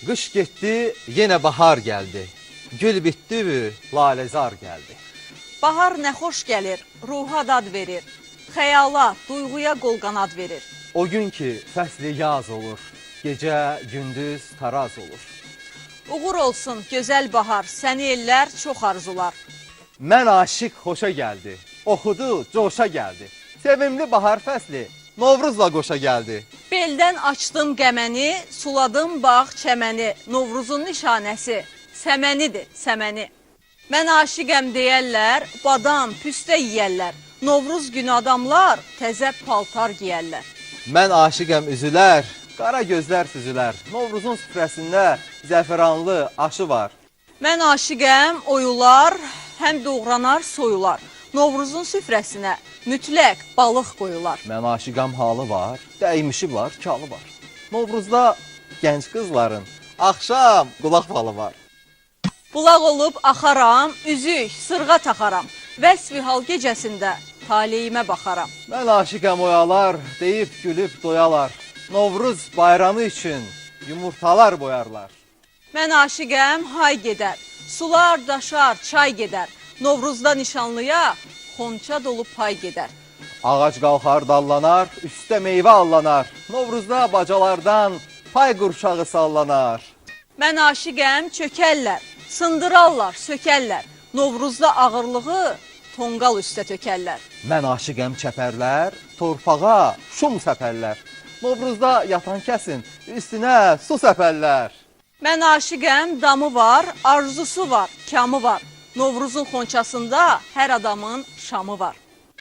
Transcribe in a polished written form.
Qış getdi, yenə bahar gəldi. Gül bitdi, laləzar gəldi. Bahar nə xoş gəlir, ruha dad verir. Xəyala, duyğuya qol qanad verir. O gün ki, fəsli yaz olur. Gecə, gündüz taraz olur. Uğur olsun, gözəl bahar, səni ellər çox arzular. Mən aşiq xoşa gəldi. Oxudu, coşa gəldi. Sevimli bahar fəsli, Novruzla qoşa gəldi. Beldən açdım qəməni, suladım bağ çəməni. Novruzun nişanəsi səmənidir, səməni. Mən aşiqəm deyərlər, badam, püstə yeyərlər. Novruz günü adamlar təzə paltar giyərlər. Mən aşiqəm üzülər, qara gözlər süzülər. Novruzun süfrəsində zəfəranlı aşı var. Mən aşiqəm oyular, həm doğranar soyular. Novruzun süfrəsinə mütləq balıq qoyular. Mən aşiqəm halı var, dəymişi var, kalı var. Novruzda gənc qızların axşam qulaq falı var. Bulaq olub axaram, üzük, sırğa taxaram. Vəsfi hal gecəsində taleyimə baxaram. Mən aşiqəm oyalar, deyib gülüb doyalar. Novruz bayramı üçün yumurtalar boyarlar. Mən aşiqəm hay gedər, sular daşar, çay gedər. Novruzda nişanlıya xonça dolub pay gedər. Ağac qalxar, dallanar, üstə meyvə allanar. Novruzda bacalardan pay qurşağı sallanar. Mən aşiqəm çökərlər, sındırarlar, sökərlər. Novruzda ağırlığı tonqal üstə tökərlər. Mən aşiqəm çəpərlər, torpağa şum səpərlər. Novruzda yatan kəsin, üstünə su səpərlər. Mən aşiqəm damı var, arzusu var, kamı var. Novruzun xonçasında hər adamın şamı var.